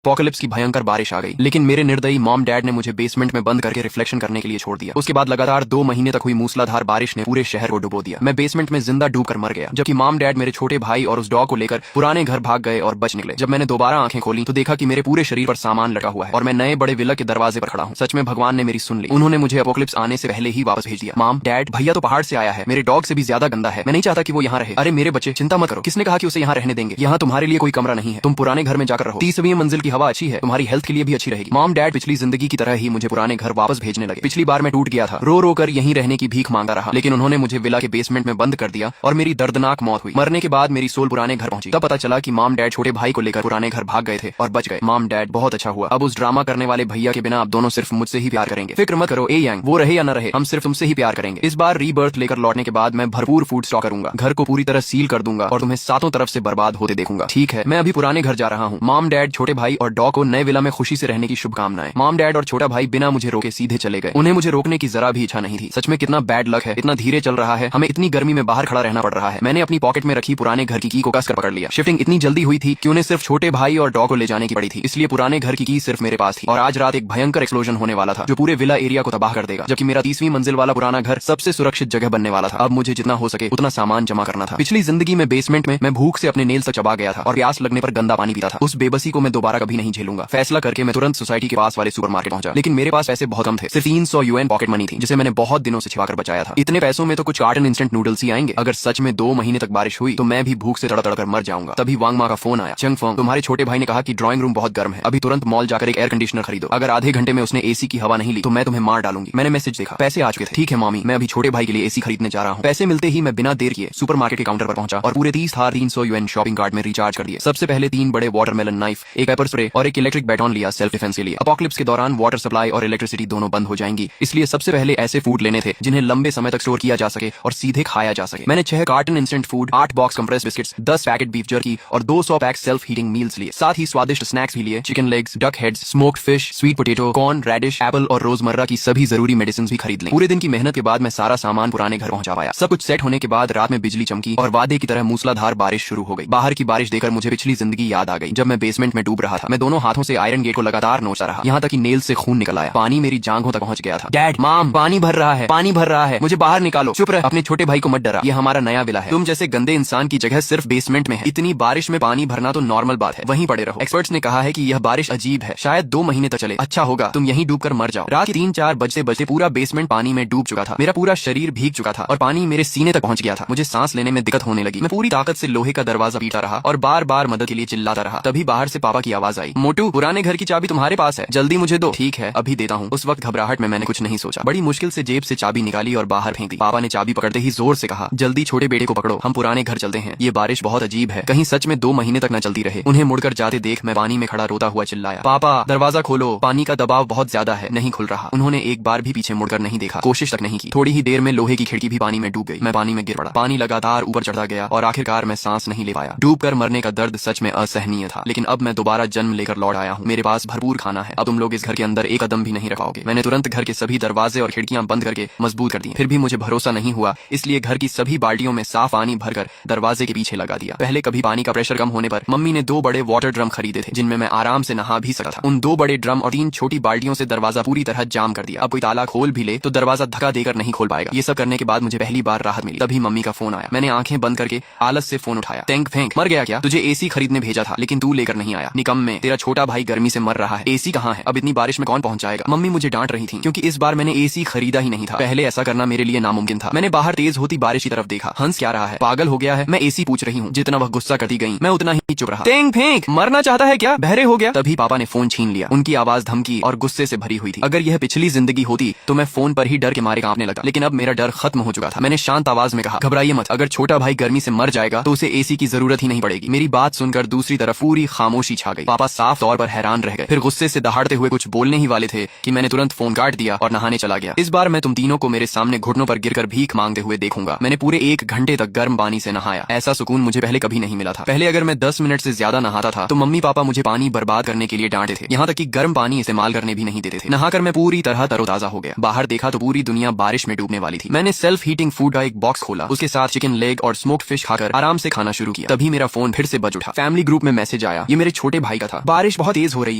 Apocalypse की भयंकर बारिश आ गई, लेकिन मेरे निर्दयी मॉम डैड ने मुझे बेसमेंट में बंद करके रिफ्लेक्शन करने के लिए छोड़ दिया। उसके बाद लगातार 2 महीने तक हुई मूसलाधार बारिश ने पूरे शहर को डुबो दिया। मैं बेसमेंट में जिंदा डूब कर मर गया, जबकि मॉम डैड मेरे छोटे भाई और उस डॉग को लेकर पुराने घर भाग गए और बच निकले। जब मैंने दोबारा आंखें खोली तो देखा कि मेरे पूरे शरीर पर सामान लगा हुआ है और मैं नए बड़े विला के दरवाजे पर खड़ा हूँ। सच में भगवान ने मेरी सुन ली। उन्होंने मुझे एपोकलिप्स आने से पहले ही वापस भेज दिया। मॉम डैड, भैया तो पहाड़ से आया है, मेरे डॉग से भी ज्यादा गंदा है, मैं नहीं चाहता कि वो यहाँ रहे। अरे मेरे बच्चे, चिंता मत करो, किसने कहा कि उसे यहाँ रहने देंगे? यहाँ तुम्हारे लिए कोई कमरा नहीं है, तुम पुराने घर में जाकर रहो। 30वीं मंजिल की हवा अच्छी है, तुम्हारी हेल्थ के लिए भी अच्छी रहेगी। मॉम डैड पिछली जिंदगी की तरह ही मुझे पुराने घर वापस भेजने लगे। पिछली बार मैं टूट गया था, रो रो कर यहीं रहने की भीख मांगता रहा, लेकिन उन्होंने मुझे विला के बेसमेंट में बंद कर दिया और मेरी दर्दनाक मौत हुई। मरने के बाद मेरी सोल पुराने घर पहुंची। तब पता चला कि मॉम डैड छोटे भाई को लेकर पुराने घर भाग गए थे और बच गए। मॉम डैड, बहुत अच्छा हुआ। अब उस ड्रामा करने वाले भैया के बिना आप दोनों सिर्फ मुझसे ही प्यार करेंगे। फिक्र मत करो ए यांग, वो रहे या न रहे, हम सिर्फ तुमसे ही प्यार करेंगे। इस बार रीबर्थ लेकर लौटने के बाद मैं भरपूर फूड स्टॉक करूंगा, घर को पूरी तरह सील कर दूंगा और तुम्हें सातों तरफ से बर्बाद होते देखूंगा। ठीक है, मैं अभी पुराने घर जा रहा हूँ। मॉम डैड, छोटे भाई और डॉग को नए विला में खुशी से रहने की शुभकामनाएं। मॉम डैड और छोटा भाई बिना मुझे रोके सीधे चले गए। उन्हें मुझे रोकने की जरा भी इच्छा नहीं थी। सच में कितना बैड लक है, इतना धीरे चल रहा है, हमें इतनी गर्मी में बाहर खड़ा रहना पड़ रहा है। मैंने अपनी पॉकेट में रखी पुराने घर की की को कसकर पकड़ लिया। शिफ्टिंग इतनी जल्दी हुई थी कि उन्हें सिर्फ छोटे भाई और डॉग को ले जाने की पड़ी थी, इसलिए पुराने घर की सिर्फ मेरे पास थी। और आज रात एक भयंकर एक्सप्लोजन होने वाला था जो पूरे विला एरिया को तबाह कर देगा, जबकि मेरा 30वीं मंजिल वाला पुराना घर सबसे सुरक्षित जगह बनने वाला था। अब मुझे जितना हो सके उतना सामान जमा करना था। पिछली जिंदगी में बेसमेंट में मैं भूख से अपने नेल्स तक चबा गया था और प्यास लगने पर गंदा पानी पीता था। उस बेबसी को मैं दोबारा कभी नहीं झेलूंगा। फैसला करके मैं तुरंत सोसाइटी के पास वाले सुपरमार्केट पहुंचा, लेकिन मेरे पास पैसे बहुत कम थे। सिर्फ 300 यूएन पॉकेट मनी थी, जिसे मैंने बहुत दिनों से छिपाकर बचाया था। इतने पैसों में तो कुछ कार्टन इंस्टेंट नूडल्स ही आएंगे। अगर सच में 2 महीने तक बारिश हुई तो मैं भी भूख से तड़तड़ कर मर जाऊंगा। तभी वांग मा का फोन आया। चंग फोंग, तुम्हारे छोटे भाई ने कहा कि ड्राइंग रूम बहुत गर्म है, अभी तुरंत मॉल जाकर एक एयर कंडीशनर खरीदो। अगर आधे घंटे में उसने एसी की हवा नहीं ली तो मैं तुम्हें मार डालूंगी। मैंने मैसेज देखा, पैसे आ चुके थे। ठीक है मॉमी, मैं अभी छोटे भाई के लिए एसी खरीदने जा रहा हूँ। पैसे मिलते ही मैं बिना देर किए सुपरमार्केट के काउंटर पर पहुंचा और पूरे 300 यूएन शॉपिंग कार्ट में रिचार्ज कर दिए। सबसे पहले 3 बड़े वाटरमेलन नाइफ, एक पेपर स्प्रे और एक इलेक्ट्रिक बैटन लिया सेल्फ डिफेंस के लिए। एपोकलिप्स के दौरान वाटर सप्लाई और इलेक्ट्रिसिटी दोनों बंद हो जाएंगी, इसलिए सबसे पहले ऐसे फूड लेने थे जिन्हें लंबे समय तक स्टोर किया जा सके और सीधे खाया जा सके। मैंने 6 carton instant food, 8 box compress biscuits, 10 packet beef jerky और 200 पैक सेल्फ हीटिंग मील्स लिए। साथ ही स्वादिष्ट स्नैक्स भी लिए, chicken legs, duck heads, smoked fish, sweet potato, corn, radish, apple और रोजमर्रा की सभी जरूरी मेडिसिन भी खरीद ली। पूरे दिन की मेहनत के बाद मैं सारा सामान पुराने घर पहुंचा पाया। सब कुछ सेट होने के बाद रात में बिजली चमकी और वादे की तरह मूसलाधार बारिश शुरू हो गई। बाहर की बारिश देखकर मुझे पिछली जिंदगी याद आ गई, जब मैं बेसमेंट में डूब रहा था। मैं दोनों हाथों से आयरन गेट को लगातार नोचता रहा, यहाँ तक कि नेल से खून निकल आया। पानी मेरी जांघों तक पहुंच गया था। डैड, मॉम, पानी भर रहा है, पानी भर रहा है, मुझे बाहर निकालो। चुप रह, अपने छोटे भाई को मत डरा, ये हमारा नया विला है। तुम जैसे गंदे इंसान की जगह सिर्फ बेसमेंट में है। इतनी बारिश में पानी भरना तो नॉर्मल बात है, वहीं पड़े रहो। एक्सपर्ट्स ने कहा है कि यह बारिश अजीब है, शायद 2 महीने तक चले। अच्छा होगा तुम यहीं डूब कर मर जाओ। रात 3-4 बजते बजते पूरा बेसमेंट पानी में डूब चुका था। मेरा पूरा शरीर भीग चुका था और पानी मेरे सीने तक पहुंच गया था। मुझे सांस लेने में दिक्कत होने लगी। मैं पूरी ताकत से लोहे का दरवाजा पीटा रहा और बार बार मदद के लिए चिल्लाता रहा। तभी बाहर से पापा की आवाज आई, मोटू, पुराने घर की चाबी तुम्हारे पास है, जल्दी मुझे दो। ठीक है, अभी देता हूँ। उस वक्त घबराहट में मैंने कुछ नहीं सोचा, बड़ी मुश्किल से जेब से चाबी निकाली और बाहर फेंक दी। पापा ने चाबी पकड़ते ही जोर से कहा, जल्दी छोटे बेटे को पकड़ो, हम पुराने घर चलते हैं। ये बारिश बहुत अजीब है, कहीं सच में 2 महीने तक न चलती रहे। उन्हें मुड़कर जाते देख मैं पानी में खड़ा रोता हुआ चिल्लाया, पापा दरवाजा खोलो, पानी का दबाव बहुत ज्यादा है। नहीं खुल रहा। उन्होंने एक बार भी पीछे मुड़कर नहीं देखा, कोशिश तक नहीं की। थोड़ी ही देर में लोहे की खिड़की भी पानी में डूब गई। मैं पानी में गिर पड़ा। पानी लगातार ऊपर चढ़ता गया और आखिरकार मैं सांस नहीं ले पाया। डूब कर मरने का दर्द सच में असहनीय था, लेकिन अब मैं दोबारा जन्म लेकर लौट आया हूँ। मेरे पास भरपूर खाना है। अब तुम लोग इस घर के अंदर एक कदम भी नहीं रख पाओगे। मैंने तुरंत घर के सभी दरवाजे और खिड़कियां बंद करके मजबूत कर दी। फिर भी मुझे भरोसा नहीं हुआ, इसलिए घर की सभी बाल्टियों में साफ पानी भरकर दरवाजे के पीछे लगा दिया। पहले कभी पानी का प्रेशर कम होने पर मम्मी ने 2 बड़े वाटर ड्रम खरीदे थे, जिनमें मैं आराम से नहा भी सकता था। उन 2 बड़े ड्रम और 3 छोटी बाल्टियों से दरवाजा पूरी तरह जाम कर दिया। अब कोई ताला खोल भी ले तो दरवाजा धक्का देकर नहीं खोल पाएगा। ये सब करने के बाद मुझे पहली बार राहत मिली। तभी मम्मी का फोन आया। मैंने आंखें बंद करके आलस से फोन उठाया। टैंक फेंक, मर गया क्या? तुझे एसी खरीदने भेजा था, लेकिन तू लेकर नहीं आया। निकम्मे, तेरा छोटा भाई गर्मी से मर रहा है, एसी कहाँ है? अब इतनी बारिश में कौन पहुंचाएगा? मम्मी मुझे डांट रही थी, क्योंकि इस बार मैंने एसी खरीदा ही नहीं था। पहले ऐसा करना मेरे लिए नामुमकिन था। मैंने बाहर तेज होती बारिश की तरफ देखा। हंस क्या रहा है? पागल हो गया है? मैं एसी पूछ रही हूँ। जितना वह गुस्सा करती गई, मैं उतना ही चुप रहा। टैंक फेंक, मरना चाहता है क्या? बहरे हो गया? तभी पापा ने फोन छीन लिया। उनकी आवाज धमकी और गुस्से से भरी हुई थी। अगर यह पिछली जिंदगी होती तो मैं फोन पर ही डर के मारे कांपने लगा, लेकिन अब मेरा डर खत्म हो चुका था। मैंने शांत आवाज में कहा, घबराइए मत, अगर छोटा भाई गर्मी से मर जाएगा तो उसे एसी की जरूरत ही नहीं पड़ेगी। मेरी बात सुनकर दूसरी तरफ पूरी खामोशी छा गई। पापा साफ तौर पर हैरान रह गए, फिर गुस्से से दहाड़ते हुए कुछ बोलने ही वाले थे कि मैंने तुरंत फोन काट दिया और नहाने चला गया। इस बार मैं तुम तीनों को मेरे सामने घुटनों पर गिरकर भीख मांगते हुए देखूंगा। मैंने पूरे 1 घंटे तक गर्म पानी से नहाया। ऐसा सुकून मुझे पहले कभी नहीं मिला था। पहले अगर मैं 10 मिनट से ज्यादा नहाता था तो मम्मी पापा मुझे पानी बर्बाद करने के लिए डांटते थे, यहाँ तक कि गर्म पानी इस्तेमाल करने भी नहीं देते थे। नहाकर मैं पूरी तरह तरोताजा हो गया। बाहर देखा तो पूरी दुनिया बारिश में डूबने वाली थी। मैंने सेल्फ हीटिंग फूड का एक बॉक्स खोला, उसके साथ चिकन लेग और स्मोक्ड फिश खाकर आराम से खाना शुरू किया। तभी मेरा फोन फिर से बज उठा। फैमिली ग्रुप में मैसेज आया। ये मेरे छोटे भाई का था। था। बारिश बहुत तेज हो रही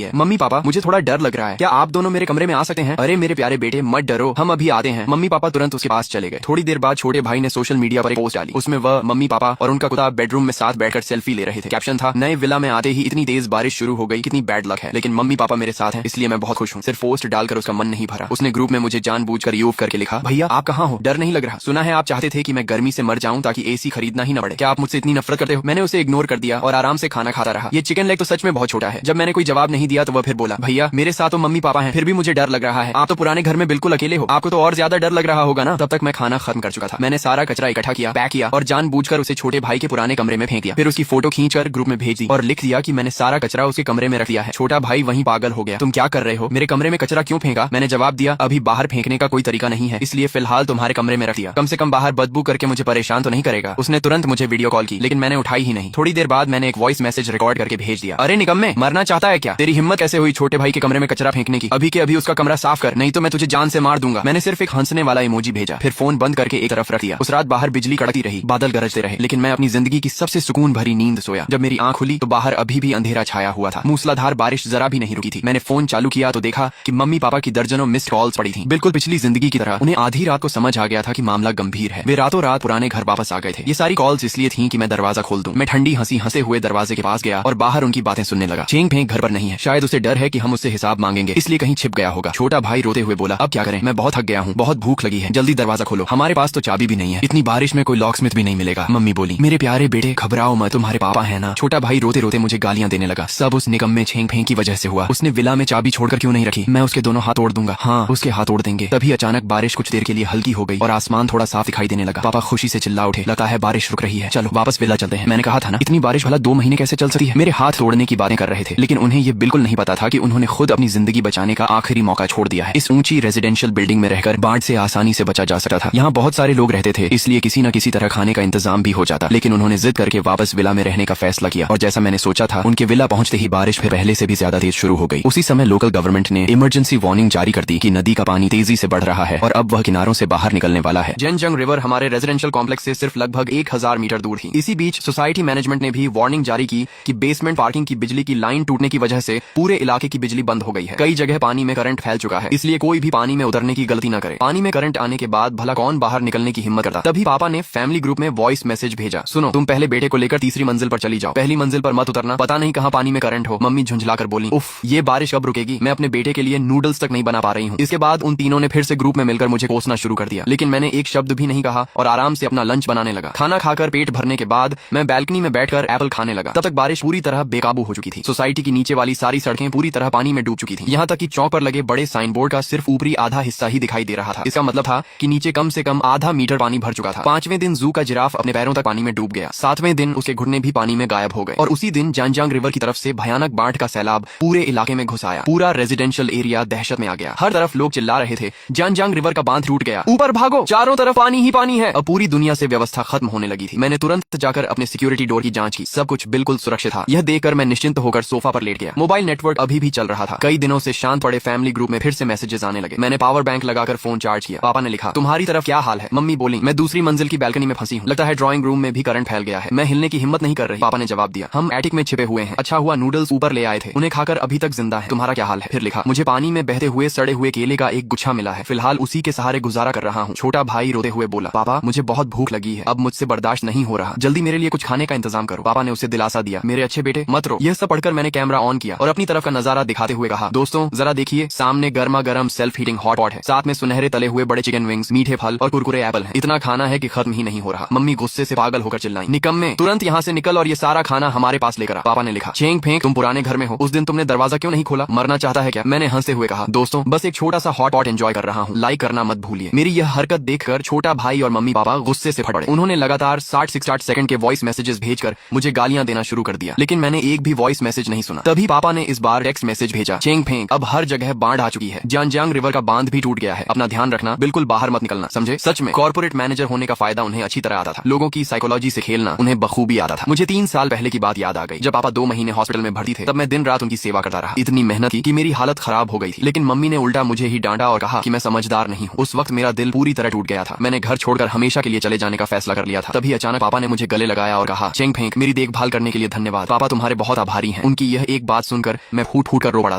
है। मम्मी पापा मुझे थोड़ा डर लग रहा है, क्या आप दोनों मेरे कमरे में आ सकते हैं? अरे मेरे प्यारे बेटे मत डरो, हम अभी आते हैं। मम्मी पापा तुरंत उसके पास चले गए। थोड़ी देर बाद छोटे भाई ने सोशल मीडिया पर एक पोस्ट डाली। उसमें वह, मम्मी पापा और उनका कुत्ता बेडरूम में साथ बैठकर सेल्फी ले रहे थे। कैप्शन था, नए विला में आते ही इतनी तेज बारिश शुरू हो गई, कितनी बैड लक है, लेकिन मम्मी पापा मेरे साथ हैं इसलिए मैं बहुत खुश हूँ। सिर्फ पोस्ट डालकर उसका मन नहीं भरा। उसने ग्रुप में मुझे जानबूझकर यूव करके लिखा, भैया आप कहाँ हो? डर नहीं लग रहा? सुना है आप चाहते थे कि मैं गर्मी से मर जाऊं ताकि एसी खरीदना ही न पड़े। क्या आप मुझसे इतनी नफरत करते हो? मैंने उसे इग्नोर कर दिया और आराम से खाना खाता रहा। ये चिकन लेग तो सच में बहुत छोटा है। जब मैंने कोई जवाब नहीं दिया तो वह फिर बोला, भैया मेरे साथ तो मम्मी पापा हैं, फिर भी मुझे डर लग रहा है। आप तो पुराने घर में बिल्कुल अकेले हो, आपको तो और ज्यादा डर लग रहा होगा ना। तब तक मैं खाना खत्म कर चुका था। मैंने सारा कचरा इकट्ठा किया, पैक किया और जानबूझकर उसे छोटे भाई के पुराने कमरे में फेंक दिया। फिर उसकी फोटो खींचकर ग्रुप में भेज दी और लिख दिया कि मैंने सारा कचरा उसके कमरे में रख दिया है। छोटा भाई वहीं पागल हो गया, तुम क्या कर रहे हो? मेरे कमरे में कचरा क्यों फेंका? मैंने जवाब दिया, अभी बाहर फेंकने का कोई तरीका नहीं है, इसलिए फिलहाल तुम्हारे कमरे में रख दिया। कम से कम बाहर बदबू करके मुझे परेशान तो नहीं करेगा। उसने तुरंत मुझे वीडियो कॉल की, लेकिन मैंने उठाई ही नहीं। थोड़ी देर बाद मैंने एक वॉइस मैसेज रिकॉर्ड करके भेज दिया, अरे निकम्मे मरना चाहता है क्या? तेरी हिम्मत कैसे हुई छोटे भाई के कमरे में कचरा फेंकने की? अभी के अभी उसका कमरा साफ कर, नहीं तो मैं तुझे जान से मार दूंगा। मैंने सिर्फ एक हंसने वाला इमोजी भेजा, फिर फोन बंद करके एक तरफ रख दिया। उस रात बाहर बिजली कड़कती रही, बादल गरजते रहे, लेकिन मैं अपनी जिंदगी की सबसे सुकून भरी नींद सोया। जब मेरी आंख खुली तो बाहर अभी भी अंधेरा छाया हुआ था। मूसलाधार बारिश जरा भी नहीं रुकी थी। मैंने फोन चालू किया तो देखा कि मम्मी पापा की दर्जनों मिस्ड कॉल्स पड़ी थी, बिल्कुल पिछली जिंदगी की तरह। उन्हें आधी रात को समझ आ गया था कि मामला गंभीर है। वे रातों रात पुराने घर वापस आ गए थे। ये सारी कॉल्स इसलिए थी कि मैं दरवाजा खोल दूं। मैं ठंडी हंसी हंसे हुए दरवाजे के पास गया और बाहर उनकी बातें सुनने लगा। चेंग फेंक घर पर नहीं है, शायद उसे डर है कि हम उससे हिसाब मांगेंगे, इसलिए कहीं छिप गया होगा। छोटा भाई रोते हुए बोला, अब क्या करें? मैं बहुत थक गया हूँ, बहुत भूख लगी है, जल्दी दरवाजा खोलो। हमारे पास तो चाबी भी नहीं है, इतनी बारिश में कोई लॉकस्मिथ भी नहीं मिलेगा। मम्मी बोली, मेरे प्यारे बेटे घबराओ मत, तुम्हारे पापा है ना। छोटा भाई रोते रोते मुझे गालियां देने लगा। सब उस निकम्मे छेंग फेंक की वजह से हुआ। उसने विला में चाबी छोड़कर क्यों नहीं रखी? मैं उसके दोनों हाथ तोड़ दूंगा। हाँ उसके हाथ तोड़ देंगे। तभी अचानक बारिश कुछ देर के लिए हल्की हो गई और आसमान थोड़ा साफ दिखाई देने लगा। पापा खुशी से चिल्ला उठे, लगता है बारिश रुक रही है, चलो वापस विला चलते हैं। मैंने कहा था ना, इतनी बारिश भला 2 महीने कैसे चल सकती है? मेरे हाथ तोड़ने की बातें कर रहे थे, लेकिन उन्हें ये बिल्कुल नहीं पता था कि उन्होंने खुद अपनी जिंदगी बचाने का आखिरी मौका छोड़ दिया है। इस ऊंची रेजिडेंशियल बिल्डिंग में रहकर बाढ़ से आसानी से बचा जा सकता था। यहाँ बहुत सारे लोग रहते थे, इसलिए किसी न किसी तरह खाने का इंतजाम भी हो जाता, लेकिन उन्होंने जिद करके वापस विला में रहने का फैसला किया। और जैसा मैंने सोचा था, उनके विला पहुंचते ही बारिश फिर पहले से भी ज्यादा तेज शुरू हो गई। उसी समय लोकल गवर्नमेंट ने इमरजेंसी वार्निंग जारी कर दी कि नदी का पानी तेजी से बढ़ रहा है और अब वह किनारों से बाहर निकलने वाला है। जेनजंग रिवर हमारे रेजिडेंशियल कॉम्प्लेक्स से सिर्फ लगभग 1000 मीटर दूर थी। इसी बीच सोसाइटी मैनेजमेंट ने भी वार्निंग जारी की कि बेसमेंट पार्किंग की बिजली की लाइन टूटने की वजह से पूरे इलाके की बिजली बंद हो गई है। कई जगह पानी में करंट फैल चुका है, इसलिए कोई भी पानी में उतरने की गलती न करे। पानी में करंट आने के बाद भला कौन बाहर निकलने की हिम्मत करता? तभी पापा ने फैमिली ग्रुप में वॉइस मैसेज भेजा, सुनो तुम पहले बेटे को लेकर तीसरी मंजिल पर चली जाओ, पहली मंजिल पर मत उतरना, पता नहीं कहाँ पानी में करंट हो। मम्मी झुंझलाकर बोली, उफ ये बारिश कब रुकेगी? मैं अपने बेटे के लिए नूडल्स तक नहीं बना पा रही हूँ। इसके बाद उन तीनों ने फिर से ग्रुप में मिलकर मुझे कोसना शुरू कर दिया, लेकिन मैंने एक शब्द भी नहीं कहा और आराम से अपना लंच बनाने लगा। खाना खाकर पेट भरने के बाद मैं बैल्कनी में बैठकर एप्पल खाने लगा। तब तक बारिश पूरी तरह बेकाबू हो चुकी थी। सोसाइटी की नीचे वाली सारी सड़कें पूरी तरह पानी में डूब चुकी थी। यहाँ तक कि चौक पर लगे बड़े साइन बोर्ड का सिर्फ ऊपरी आधा हिस्सा ही दिखाई दे रहा था। इसका मतलब था कि नीचे कम से कम आधा मीटर पानी भर चुका था। 5वें दिन जू का जिराफ अपने पैरों तक पानी में डूब गया। 7वें दिन उसके घुटने भी पानी में गायब हो गए और उसी दिन जानजांग रिवर की तरफ से भयानक बाढ़ का सैलाब पूरे इलाके में घुस आया। पूरा रेजिडेंशियल एरिया दहशत में आ गया। हर तरफ लोग चिल्ला रहे थे, जानजांग रिवर का बांध टूट गया, ऊपर भागो, चारों तरफ पानी ही पानी है। अब पूरी दुनिया से व्यवस्था खत्म होने लगी थी। मैंने तुरंत जाकर अपने सिक्योरिटी डोर की जांच की, सब कुछ बिल्कुल सुरक्षित था। यह देखकर मैं निश्चिंत होकर सोफा पर लेट गया। मोबाइल नेटवर्क अभी भी चल रहा था। कई दिनों से शांत पड़े फैमिली ग्रुप में फिर से मैसेजेस आने लगे। मैंने पावर बैंक लगाकर फोन चार्ज किया। पापा ने लिखा, तुम्हारी तरफ क्या हाल है? मम्मी बोली, मैं दूसरी मंजिल की बैल्कनी में फंसी हूँ, लगता है ड्राइंग रूम में भी करंट फैल गया है, मैं हिलने की हिम्मत नहीं कर रही। पापा ने जवाब दिया, हम एटिक में छिपे हुए हैं, अच्छा हुआ नूडल्स ऊपर ले आए थे, उन्हें खाकर अभी तक जिंदा है, तुम्हारा क्या हाल है? फिर लिखा, मुझे पानी में बहते हुए सड़े हुए केले का एक गुच्छा मिला है, फिलहाल उसी के सहारे गुजारा कर रहा हूँ। छोटा भाई रोते हुए बोला, पापा मुझे बहुत भूख लगी है, अब मुझसे बर्दाश्त नहीं हो रहा, जल्दी मेरे लिए कुछ खाने का इंतजाम करो। पापा ने उसे दिलासा दिया, मेरे अच्छे बेटे मत रो। यह सब पढ़कर मैंने कैमरा ऑन किया और अपनी तरफ का नजारा दिखाते हुए कहा, दोस्तों जरा देखिए, सामने गर्मा गर्म सेल्फ हीटिंग हॉट पॉट है, साथ में सुनहरे तले हुए बड़े चिकन विंग्स, मीठे फल और कुरकुरे एप्पल हैं। इतना खाना है कि खत्म ही नहीं हो रहा। मम्मी गुस्से से पागल होकर चिल्लाई, निकम्मे तुरंत यहाँ से निकल और ये सारा खाना हमारे पास लेकर आ। पापा ने लिखा, चेंग फेंक तुम पुराने घर में हो, उस दिन तुमने दरवाजा क्यों नहीं खोला? मरना चाहता है क्या? मैंने हंसते हुए कहा, दोस्तों बस एक छोटा सा हॉट पॉट एंजॉय कर रहा हूँ, लाइक करना मत भूलिए। मेरी यह हरकत देखकर छोटा भाई और मम्मी पापा गुस्से से फट पड़े। उन्होंने लगातार 60-60 सेकंड के वॉइस मैसेजेस भेजकर मुझे गालियां देना शुरू कर दिया, लेकिन मैंने एक भी वॉइस मैसेज नहीं सुना। तभी पापा ने इस बार टेक्स्ट मैसेज भेजा, चेंग फेंक अब हर जगह बाढ़ आ चुकी है, जानजांग रिवर का बांध भी टूट गया है, अपना ध्यान रखना, बिल्कुल बाहर मत निकलना, समझे? सच में कॉर्पोरेट मैनेजर होने का फायदा उन्हें अच्छी तरह आता था। लोगों की साइकोलॉजी से खेलना उन्हें बखूबी आता था। मुझे 3 साल पहले की बात याद आ गई। जब पापा 2 महीने हॉस्पिटल में भर्ती थे, तब मैं दिन रात उनकी सेवा करता रहा। इतनी मेहनत की कि मेरी हालत खराब हो गई थी, लेकिन मम्मी ने उल्टा मुझे ही डांटा और कहा कि मैं समझदार नहीं हूँ। उस वक्त मेरा दिल पूरी तरह टूट गया था। मैंने घर छोड़कर हमेशा के लिए चले जाने का फैसला कर लिया था। तभी अचानक पापा ने मुझे गले लगाया और कहा, चेंग फेंक मेरी देखभाल करने के लिए धन्यवाद, पापा तुम्हारे बहुत आभारी हैं। हैं। उनकी यह एक बात सुनकर मैं फूट फूट कर रो पड़ा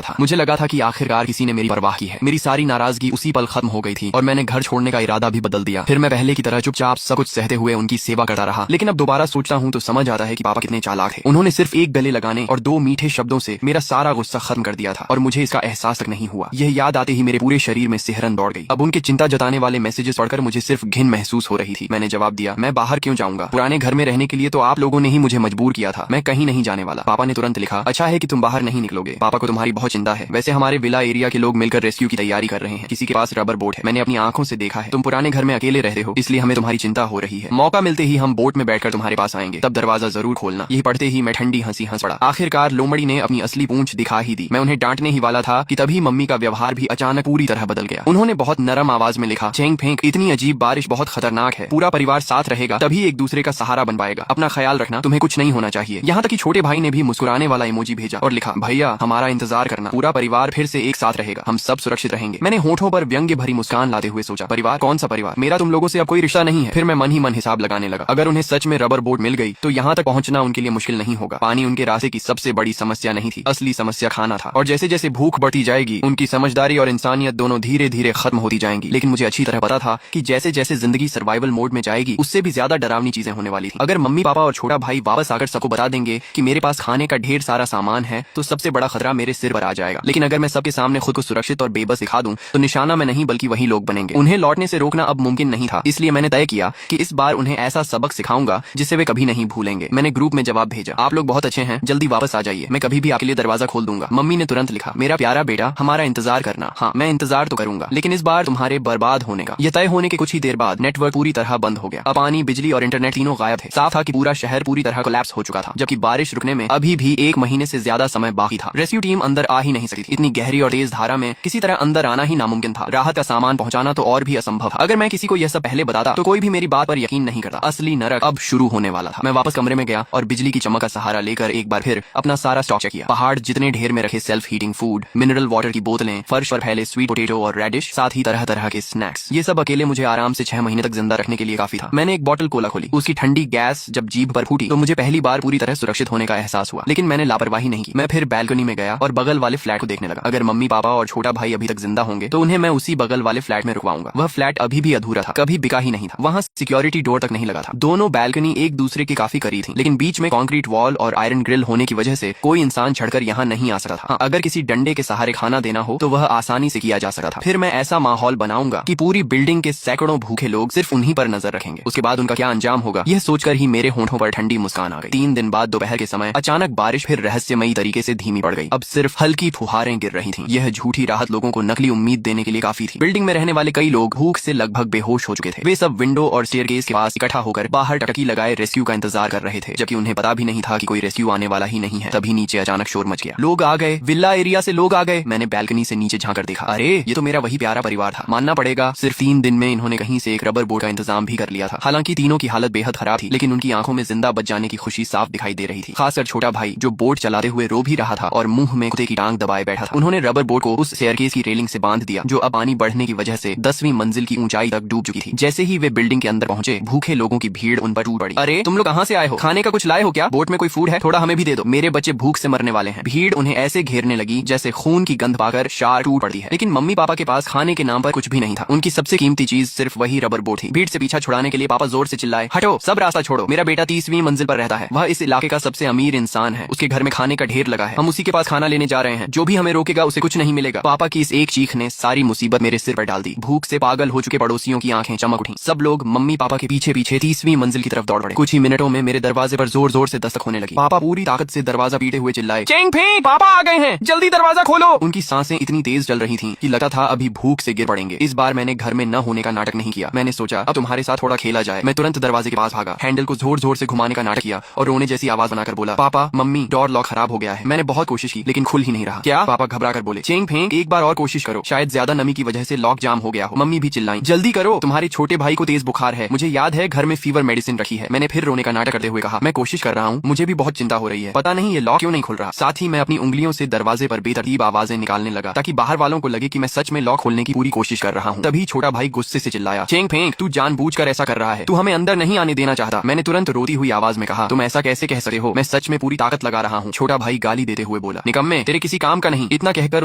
था। मुझे लगा था कि आखिरकार किसी ने मेरी परवाह की है। मेरी सारी नाराजगी उसी पल खत्म हो गई थी और मैंने घर छोड़ने का इरादा भी बदल दिया। फिर मैं पहले की तरह चुपचाप सब कुछ सहते हुए उनकी सेवा करता रहा। लेकिन अब दोबारा सोचता हूँ तो समझ आता है कि पापा कितने चालाक थे। उन्होंने सिर्फ एक गले लगाने और 2 मीठे शब्दों से मेरा सारा गुस्सा खत्म कर दिया था और मुझे इसका एहसास तक नहीं हुआ। यह याद आते ही मेरे पूरे शरीर में सिहरन दौड़ गई। अब उनके चिंता जताने वाले मैसेजेस पढ़कर मुझे सिर्फ घिन महसूस हो रही थी। मैंने जवाब दिया, मैं बाहर क्यों जाऊंगा? पुराने घर में रहने के लिए तो आप लोगों ने ही मुझे मजबूर किया था। मैं कहीं नहीं जाने वाला। पापा ने तुरंत लिखा, अच्छा है कि तुम बाहर नहीं निकलोगे। पापा को तुम्हारी बहुत चिंता है। वैसे हमारे विला एरिया के लोग मिलकर रेस्क्यू की तैयारी कर रहे हैं। किसी के पास रबर बोट है। मैंने अपनी आंखों से देखा है। तुम पुराने घर में अकेले रहते हो, इसलिए हमें तुम्हारी चिंता हो रही है। मौका मिलते ही हम बोट में बैठकर तुम्हारे पास आएंगे, तब दरवाजा जरूर खोलना। यही पढ़ते ही मैं ठंडी हंसी हंस पड़ा। आखिरकार लोमड़ी ने अपनी असली पूंछ दिखा ही दी। मैं उन्हें डांटने ही वाला था कि तभी मम्मी का व्यवहार भी अचानक पूरी तरह बदल गया। उन्होंने बहुत नरम आवाज में लिखा, चेंग फेंक, इतनी अजीब बारिश बहुत खतरनाक है। पूरा परिवार साथ रहेगा तभी एक दूसरे का सहारा बन पाएगा। अपना ख्याल रखना, तुम्हें कुछ नहीं होना चाहिए। यहाँ तक कि छोटे भाई ने भी मुस्कुराने वाला इमोजी भेजा और लिखा, भैया हमारा इंतजार करना, पूरा परिवार फिर से एक साथ रहेगा, हम सब सुरक्षित रहेंगे। मैंने होठों पर व्यंग्य भरी मुस्कान लाते हुए सोचा, परिवार? कौन सा परिवार? मेरा तुम लोगों से अब कोई रिश्ता नहीं है। फिर मैं मन ही मन हिसाब लगाने लगा। अगर उन्हें सच में रबर बोट मिल गई तो यहाँ तक पहुँचना उनके लिए मुश्किल नहीं होगा। पानी उनके रास्ते की सबसे बड़ी समस्या नहीं थी, असली समस्या खाना था। और जैसे जैसे भूख बढ़ती जाएगी उनकी समझदारी और इंसानियत दोनों धीरे धीरे खत्म होती जाएंगी। लेकिन मुझे अच्छी तरह पता था कि जैसे जैसे जिंदगी सर्वाइवल मोड में जाएगी उससे भी ज्यादा डरावनी चीजें होने वाली थी। अगर मम्मी पापा और छोटा भाई वापस आकर सबको बता देंगे कि मेरे पास खाने का ढेर सारा सामान है तो सबसे बड़ा खतरा मेरे सिर पर आ जाएगा। लेकिन अगर मैं सबके सामने खुद को सुरक्षित और बेबस दिखा दूं तो निशाना मैं नहीं बल्कि वही लोग बनेंगे। उन्हें लौटने से रोकना अब मुमकिन नहीं था। इसलिए मैंने तय किया कि इस बार उन्हें ऐसा सबक सिखाऊंगा जिसे वे कभी नहीं भूलेंगे। मैंने ग्रुप में जवाब भेजा, आप लोग बहुत अच्छे हैं, जल्दी वापस आ जाइए, मैं कभी भी आपके लिए दरवाजा खोल दूंगा। मम्मी ने तुरंत लिखा, मेरा प्यारा बेटा, हमारा इंतजार करना। हाँ, मैं इंतजार तो करूंगा, लेकिन इस बार तुम्हारे बर्बाद होने का। यह तय होने के कुछ ही देर बाद नेटवर्क पूरी तरह बंद हो गया। अब पानी, बिजली और इंटरनेट तीनों गायब थे। साफ था कि पूरा शहर पूरी तरह कोलैप्स हो चुका था, जबकि बारिश रुकने में अभी भी 1 महीने से ज्यादा समय बाकी था। रेस्क्यू टीम अंदर आ ही नहीं सकती थी। इतनी गहरी और तेज धारा में किसी तरह अंदर आना ही नामुमकिन था। राहत का सामान पहुंचाना तो और भी असंभव था। अगर मैं किसी को यह सब पहले बताता तो कोई भी मेरी बात पर यकीन नहीं करता। असली नरक अब शुरू होने वाला था। मैं वापस कमरे में गया और बिजली की चमक का सहारा लेकर एक बार फिर अपना सारा स्टॉक चेक किया। पहाड़ जितने ढेर में रखे self heating food, mineral water की बोतलें, फर्श पर फैले स्वीट पोटैटो और रेडिश, साथ ही तरह तरह के स्नैक्स। ये सब अकेले मुझे आराम से 6 महीने तक जिंदा रखने के लिए काफी था। मैंने एक बोतल कोला खोली। उसकी ठंडी गैस जब जीभ पर फूटी तो मुझे पहली बार पूरी तरह सुरक्षित होने का एहसास हुआ। लेकिन मैंने लापरवाही नहीं की। मैं फिर बैल्कनी में गया और बगल वाले फ्लैट को देखने लगा। अगर मम्मी पापा और छोटा भाई अभी तक जिंदा होंगे तो उन्हें मैं उसी बगल वाले फ्लैट में रुकवाऊंगा। वह फ्लैट अभी भी अधूरा था, कभी बिका ही नहीं था। वहाँ सिक्योरिटी डोर तक नहीं लगा था। दोनों बैल्कनी एक दूसरे के काफी करीब थी, लेकिन बीच में कंक्रीट वॉल और आयरन ग्रिल होने की वजह से कोई इंसान चढ़कर यहाँ नहीं आ सकता था। हाँ, अगर किसी डंडे के सहारे खाना देना हो तो वह आसानी से किया जा सकता था। फिर मैं ऐसा माहौल बनाऊंगा कि पूरी बिल्डिंग के सैकड़ों भूखे लोग सिर्फ उन्हीं पर नजर रखेंगे। उसके बाद उनका क्या अंजाम होगा, यह सोचकर ही मेरे होंठों पर ठंडी मुस्कान आ गई। 3 दिन बाद दोपहर के समय अचानक बारिश फिर रहस्यमयी तरीके से धीमी पड़ गई। अब सिर्फ हल्की फुहारें गिर रही थीं। यह झूठी राहत लोगों को नकली उम्मीद देने के लिए काफी थी। बिल्डिंग में रहने वाले कई लोग भूख से लगभग बेहोश हो चुके थे। वे सब विंडो और स्टेयरकेस के पास इकट्ठा होकर बाहर टकटकी लगाए रेस्क्यू का इंतजार कर रहे थे, जबकि उन्हें पता भी नहीं था कि कोई रेस्क्यू आने वाला ही नहीं है। तभी नीचे अचानक शोर मच गया। लोग आ गए, विला एरिया से लोग आ गए। मैंने बैल्कनी से नीचे झांकर देखा। अरे, ये तो मेरा वही प्यारा परिवार था। मानना पड़ेगा सिर्फ 3 दिन में इन्होंने कहीं से एक रबर बोट का इंतजाम भी कर लिया था। हालांकि तीनों की हालत बेहद खराब थी, लेकिन उनकी आंखों में जिंदा बच जाने की खुशी साफ दिखाई दे रही थी। खासकर छोटा भाई जो बोट चलाते हुए रो भी रहा था और मुंह में कुत्ते की टांग दबाए बैठा था। उन्होंने रबर बोट को उस स्टेयरकेस की रेलिंग से बांध दिया जो अब पानी बढ़ने की वजह से 10वीं मंजिल की ऊंचाई तक डूब चुकी थी। जैसे ही वे बिल्डिंग के अंदर पहुंचे, भूखे लोगों की भीड़ उन पर टूट पड़ी। अरे, तुम लोग कहाँ से आए हो? खाने का कुछ लाए हो क्या? बोट में कोई फूड है? थोड़ा हमें भी दे दो, मेरे बच्चे भूख से मरने वाले हैं। भीड़ उन्हें ऐसे घेरने लगी जैसे खून की गंध पाकर शार टूट पड़ती है। लेकिन मम्मी पापा के पास खाने के नाम पर कुछ भी नहीं था। उनकी सबसे कीमती चीज सिर्फ वही रबर बोट थी। भीड़ से पीछा छुड़ाने के लिए पापा जोर से चिल्लाए, हटो, सब रास्ता छोड़ो, मेरा बेटा 30वीं मंजिल पर रहता है। वह इस इलाके का सबसे अमीर इंसान है। उसके घर में खाने का ढेर लगा है। हम उसी के पास खाना लेने जा रहे हैं। जो भी हमें रोकेगा उसे कुछ नहीं मिलेगा। पापा की इस एक चीख ने सारी मुसीबत मेरे सिर पर डाल दी। भूख से पागल हो चुके पड़ोसियों की आंखें चमक उठी। सब लोग मम्मी पापा के पीछे पीछे 30वीं मंजिल की तरफ दौड़ पड़े। कुछ ही मिनटों में मेरे दरवाजे पर जोर जोर से दस्तक होने लगी। पापा पूरी ताकत से दरवाजा पीटे हुए चिल्लाए, चेंग फेंक, पापा आ गए हैं, जल्दी दरवाजा खोलो। उनकी सांसें इतनी तेज चल रही थीं कि लगता था अभी भूख से गिर पड़ेंगे। इस बार मैंने घर में न होने का नाटक नहीं किया। मैंने सोचा अब तुम्हारे साथ थोड़ा खेला जाए। मैं तुरंत दरवाजे के पास भागा, हैंडल को जोर जोर से घुमाने का नाटक किया और रोने जैसी आवाज बनाकर बोला, पापा मम्मी, डोर लॉक खराब हो गया है। मैंने बहुत कोशिश की लेकिन खुल ही नहीं रहा। क्या? पापा घबरा कर बोले, चेंग फेंक, एक बार और कोशिश करो, शायद ज्यादा नमी की वजह से लॉक जाम हो गया हो। मम्मी भी चिल्लाई, जल्दी करो, तुम्हारे छोटे भाई को तेज बुखार है। मुझे याद है घर में फीवर मेडिसिन रखी है। मैंने फिर रोने का नाटक करते हुए कहा, मैं कोशिश कर रहा हूँ, मुझे भी बहुत चिंता हो रही है, पता नहीं ये लॉक क्यों नहीं खुल रहा। साथ ही मैं अपनी उंगलियों से दरवाजे पर बेतरतीब आवाजें निकालने लगा ताकि बाहर वालों को लगे कि मैं सच में लॉक खोलने की पूरी कोशिश कर रहा हूँ। तभी छोटा भाई गुस्से से चिल्लाया, चेंग फेंक, तू जानबूझकर ऐसा कर रहा है, तू हमें अंदर नहीं आने देना चाहता। मैंने तुरंत रोती हुई आवाज में कहा, तुम ऐसा कैसे कह सकते हो, मैं सच में पूरी ताकत लगा रहा हूँ। छोटा भाई गाली देते हुए बोला, निकम्मे, तेरे किसी काम का नहीं। इतना कहकर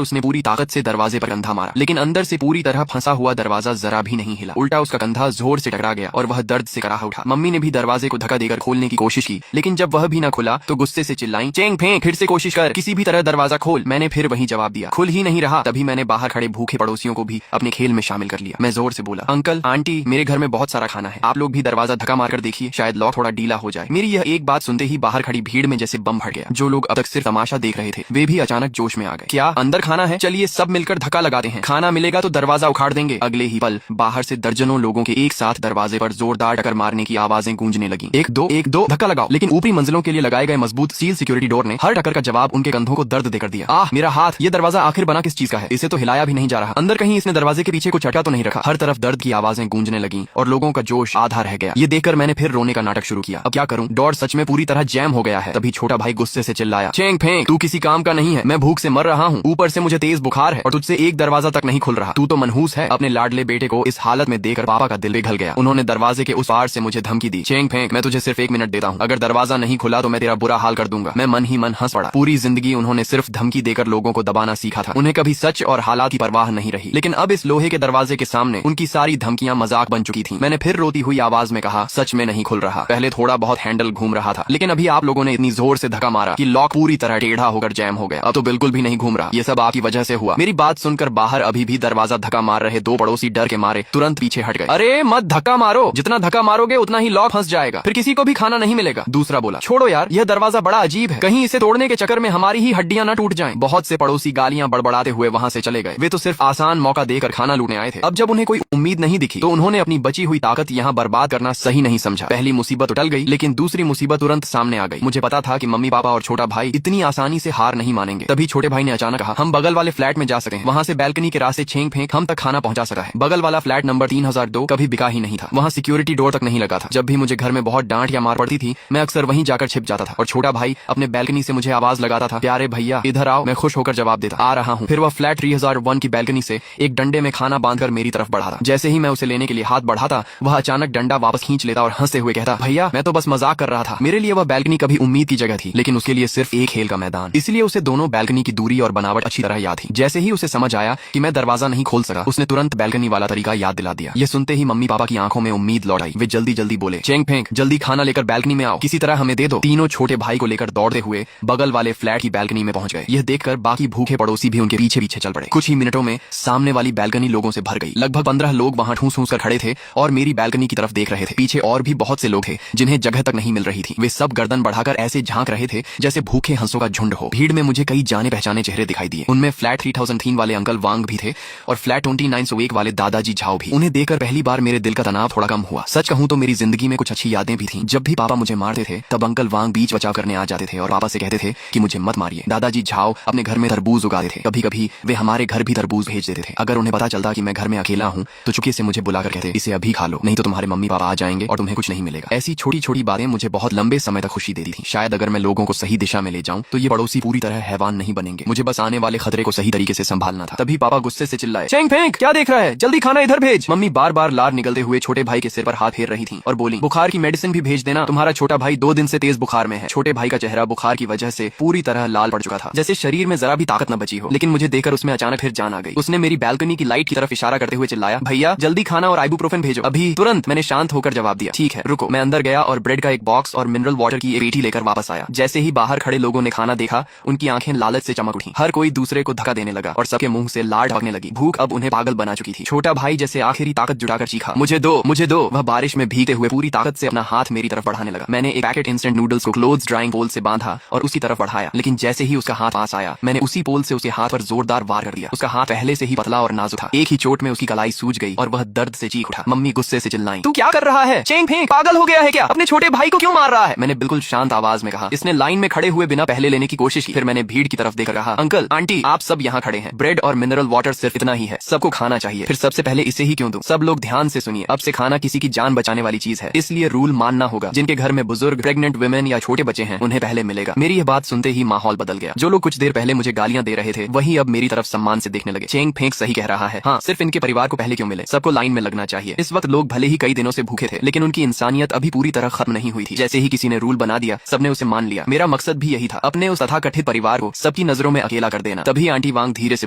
उसने पूरी ताकत से दरवाजे पर कंधा मारा, लेकिन अंदर से पूरी तरह फंसा हुआ दरवाजा जरा भी नहीं हिला। उल्टा उसका कंधा जोर से टकरा गया और वह दर्द से कराह उठा। मम्मी ने भी दरवाजे को धक्का देकर खोलने की कोशिश की, लेकिन जब वह भी न खुला तो गुस्से से चिल्लाई, चेंग फेंक, फिर से कोशिश कर, किसी भी तरह दरवाजा खोल। मैंने फिर वही जवाब दिया, खुल ही नहीं रहा। तभी मैंने बाहर खड़े भूखे पड़ोसियों को भी अपने खेल में शामिल कर लिया। मैं जोर से बोला, अंकल आंटी, मेरे घर में बहुत सारा खाना है, आप लोग भी दरवाजा धक्का मारकर देखिए, शायद लॉक थोड़ा ढीला हो जाए। मेरी यह एक बात सुनते ही बाहर खड़ी भीड़ में जैसे बम फट गया। जो लोग अब तक सिर्फ तमाशा देख रहे थे वे भी अचानक जोश में आ गए। क्या अंदर खाना है? चलिए सब मिलकर धक्का लगाते हैं, खाना मिलेगा तो दरवाजा उखाड़ देंगे। अगले ही पल बाहर से दर्जनों लोगों के एक साथ दरवाजे पर जोरदार टक्कर मारने की आवाजें गूंजने लगी। एक दो धक्का लगाओ। लेकिन ऊपरी मंजिलों के लिए लगाए गए मजबूत सील सिक्योरिटी डोर ने हर टक्कर का जवाब उनके कंधों को दर्द देकर दिया। आह मेरा हाथ, ये दरवाजा आखिर बना किस चीज का है? इसे तो हिलाया भी नहीं जा रहा। अंदर कहीं इसने दरवाजे के पीछे कुछ अटका तो नहीं रखा? हर तरफ दर्द की आवाजें गूंजने लगी और लोगों का जोश आधा रह गया। ये देखकर मैंने फिर रोने का नाटक शुरू किया। अब क्या करूं, डोर सच में पूरी तरह जैम हो गया है। तभी छोटा भाई गुस्से से चिल्लाया, चेंग फेंक, तू किसी काम का नहीं है, मैं भूख से मर रहा हूँ, ऊपर से मुझे तेज बुखार है और तुझसे एक दरवाजा तक नहीं खुल रहा। तू तो मनहूस है। अपने लाडले बेटे को इस हालत में देखकर पापा का दिल पिघल गया। उन्होंने दरवाजे के उस पार से मुझे धमकी दी, चेंग फेंक, मैं तुझे सिर्फ 1 मिनट देता हूँ, अगर दरवाजा नहीं खुला तो मैं तेरा बुरा हाल कर दूंगा। मैं मन ही मन हंस पड़ा। पूरी जिंदगी उन्होंने सिर्फ धमकी देकर लोगों को दबाना सीखा था, उन्हें कभी सच और हालात की परवाह नहीं रही। लेकिन अब इस लोहे के दरवाजे के सामने उनकी सारी धमकियां मजाक बन चुकी थी। मैंने फिर रोती हुई आवाज में कहा, सच में नहीं खुल रहा। पहले थोड़ा बहुत हैंडल घूम रहा था, लेकिन अभी आप लोगों ने इतनी जोर से धक्का मारा कि लॉक पूरी तरह टेढ़ा होकर जैम हो गया। अब तो बिल्कुल भी नहीं घूम रहा। ये सब आपकी वजह से हुआ। मेरी बात सुनकर बाहर अभी भी दरवाजा धक्का मार रहे 2 पड़ोसी डर के मारे तुरंत पीछे हट गए। अरे मत धक्का मारो, जितना धक्का मारोगे उतना ही लॉक फंस जाएगा, फिर किसी को भी खाना नहीं मिलेगा। दूसरा बोला, छोड़ो यार, यह दरवाजा बड़ा अजीब है, कहीं इसे तोड़ने के चक्कर में हमारी ही हड्डियां न टूट जाएं। बहुत से पड़ोसी गालियां बड़बड़ाते हुए वहां से चले गए। वे तो सिर्फ आसान मौका देकर खाना लूटने आए थे। अब जब उन्हें कोई उम्मीद नहीं दिखी तो उन्होंने अपनी बची हुई ताकत यहाँ बर्बाद करना सही नहीं समझा। पहली मुसीबत टल गई, लेकिन दूसरी मुसीबत तुरंत सामने आ गई। मुझे पता था कि मम्मी पापा और छोटा भाई इतनी आसानी से हार नहीं मानेंगे। तभी छोटे भाई ने अचानक कहा, हम बगल वाले फ्लैट में जा सकते हैं, वहाँ से बैल्कनी के रास्ते छेंग फेंक हम तक खाना पहुंचा सकता है। बगल वाला फ्लैट नंबर 3002 कभी बिका ही नहीं था, वहाँ सिक्योरिटी डोर तक नहीं लगा था। जब भी मुझे घर में बहुत डांट या मार पड़ती थी मैं अक्सर वहीं जाकर छिप जाता था और छोटा भाई अपने बैल्कनी से मुझे आवाज लगाता था, प्यारे भैया इधर आओ। मैं खुश होकर जवाब देता, आ रहा हूँ। फिर वह फ्लैट 3001 की बैल्कनी से एक डंडे में खाना बांधकर मेरी तरफ बढ़ा था। जैसे ही मैं उसे लेने के लिए हाथ बढ़ाता वह अचानक डंडा वापस खींच लेता और हंसते हुए कहता, भैया मैं तो बस मजाक कर रहा था। मेरे लिए वह बैल्कनी कभी उम्मीद की जगह थी, लेकिन उसके लिए सिर्फ एक खेल का मैदान। इसलिए उसे दोनों बैल्कनी की दूरी और बनावट अच्छी तरह याद थी। जैसे ही उसे समझ आया कि मैं दरवाजा नहीं खोल सका उसने तुरंत बैल्कनी वाला तरीका याद दिला दिया। ये सुनते ही मम्मी पापा की आंखों में उम्मीद लौट आई। वे जल्दी जल्दी बोले, चेंग फेंक, जल्दी खाना लेकर बैल्कनी में आओ, किसी तरह हमें दे दो। तीनों छोटे भाई को लेकर दौड़ते हुए बगल वाले फ्लैट की बैल्कनी में पहुंच गए। यह देखकर बाकी भूखे पड़ोसी भी उनके पीछे पीछे चल पड़े। कुछ ही मिनटों में सामने वाली बैल्कनी लोगों से भर गई। लगभग 15 लोग वहां ठूस ठूस कर खड़े थे और मेरी बैल्कनी की तरफ देख रहे थे। पीछे और भी बहुत से लोग थे जिन्हें जगह तक नहीं मिल रही थी। वे सब गर्दन बढ़ाकर ऐसे झांक रहे थे जैसे भूखे हंसों का झुंड हो। भीड़ में मुझे कई जाने पहचाने चेहरे दिखाई दिए। उनमें फ्लैट 3003 वाले अंकल वांग भी थे और फ्लैट 2901 वाले दादाजी झाओ भी। उन्हें देखकर पहली बार मेरे दिल का तनाव थोड़ा कम हुआ। सच कहूं तो मेरी जिंदगी में कुछ अच्छी यादें भी थीं। जब भी पापा मुझे मारते थे तब अंकल वांग बीच बचाव करने आ जाते थे और पापा से कहते थे कि मुझे मत मारिए। दादाजी झाओ अपने घर में तरबूज उगाते थे। कभी कभी वे हमारे घर भी तरबूज भेज देते थे। अगर उन्हें पता चलता कि मैं घर में अकेला हूँ तो चुपके से मुझे बुलाकर कहते, इसे अभी खा लो, नहीं तो तुम्हारे मम्मी पापा आ जाएंगे और तुम्हें कुछ नहीं मिलेगा। ऐसी छोटी छोटी बातें मुझे बहुत लंबे समय तक खुशी देती थी। शायद अगर मैं लोगों को सही दिशा में ले जाऊं तो ये पड़ोसी पूरी तरह हैवान नहीं बनेंगे। मुझे बस आने वाले खतरे को सही तरीके से संभालना था। तभी पापा गुस्से से चिल्लाए, चेंग फेंक, क्या देख रहा है, जल्दी खाना इधर भेज। मम्मी बार बार लार निकलते हुए छोटे भाई के सिर पर हाथ फेर रही थी और बोली, बुखार की मेडिसिन भी भेज देना, तुम्हारा छोटा भाई 2 दिन से तेज बुखार में है। छोटे भाई का चेहरा बुखार की वजह से पूरी तरह लाल पड़ चुका था, जैसे शरीर में जरा भी ताकत न बची हो। लेकिन मुझे देखकर उसमें अचानक फिर जान आ गई। उसने मेरी बैल्कनी की लाइट की तरफ इशारा करते हुए चिल्लाया, भैया जल्दी खाना और आइबुप्रोफेन भेजो अभी तुरंत। मैंने शांत होकर जवाब दिया, ठीक है रुको। मैं अंदर गया और ब्रेड का एक बॉक्स और मिनरल वाटर की एक पेटी लेकर वापस आया। जैसे ही बाहर खड़े लोगों ने खाना देखा उनकी आंखें लालच से चमक उठी। हर कोई दूसरे को धक्का देने लगा और सबके मुंह से लार ढकने लगी। भूख अब उन्हें पागल बना चुकी थी। छोटा भाई जैसे आखिरी ताकत जुटाकर चीखा, मुझे दो, मुझे दो। वह बारिश में भीगते हुए पूरी ताकत से अपना हाथ मेरी तरफ बढ़ाने लगा। मैंने एक पैकेट इंस्टेंट नूडल्स को क्लोथ्स ड्राइंग पोल से बांधा और उसकी तरफ बढ़ाया, लेकिन जैसे ही उसका हाथ पास आया मैंने उसी पोल से उसके हाथ पर जोरदार वार कर दिया। उसका हाथ पहले से ही पतला और नाजुक था। एक ही चोट में उसकी कलाई सूज गई और वह दर्द से चीख उठा। मम्मी गुस्से से चिल्लाई, तू क्या कर रहा है, चेंग फेंक, पागल हो गया है क्या, अपने छोटे भाई को क्यों मार रहा है। मैंने बिल्कुल शांत आवाज में कहा। इसने लाइन में खड़े हुए बिना पहले लेने की कोशिश की। फिर मैंने भीड़ की तरफ देखकर कहा, अंकल आंटी आप सब यहाँ खड़े हैं, ब्रेड और मिनरल वाटर सिर्फ इतना ही है, सबको खाना चाहिए। फिर सबसे पहले इसे ही क्यों दूं। सब लोग ध्यान से सुनिए, अब से खाना किसी की जान बचाने वाली चीज है, इसलिए रूल मानना होगा। जिनके घर में बुजुर्ग, प्रेग्नेंट वुमेन या छोटे बच्चे हैं उन्हें पहले मिलेगा। मेरी यह बात सुनते ही माहौल बदल गया। जो लोग कुछ देर पहले मुझे गालियां दे रहे थे वही अब मेरी तरफ सम्मान से देखने लगे। चेंग फेंक सही कह रहा है, हाँ सिर्फ इनके परिवार को पहले क्यों मिले, सबको लाइन में लगना चाहिए। इस वक्त लोग भले ही कई दिनों से भूखे थे लेकिन उनकी इंसानियत अभी पूरी तरह खत्म नहीं हुई थी। जैसे ही किसी ने रूल बना दिया सबने उसे मान लिया। मेरा मकसद भी यही था, अपने उस तथाकथित परिवार को सबकी नजरों में अकेला कर देना। तभी आंटी वांग धीरे से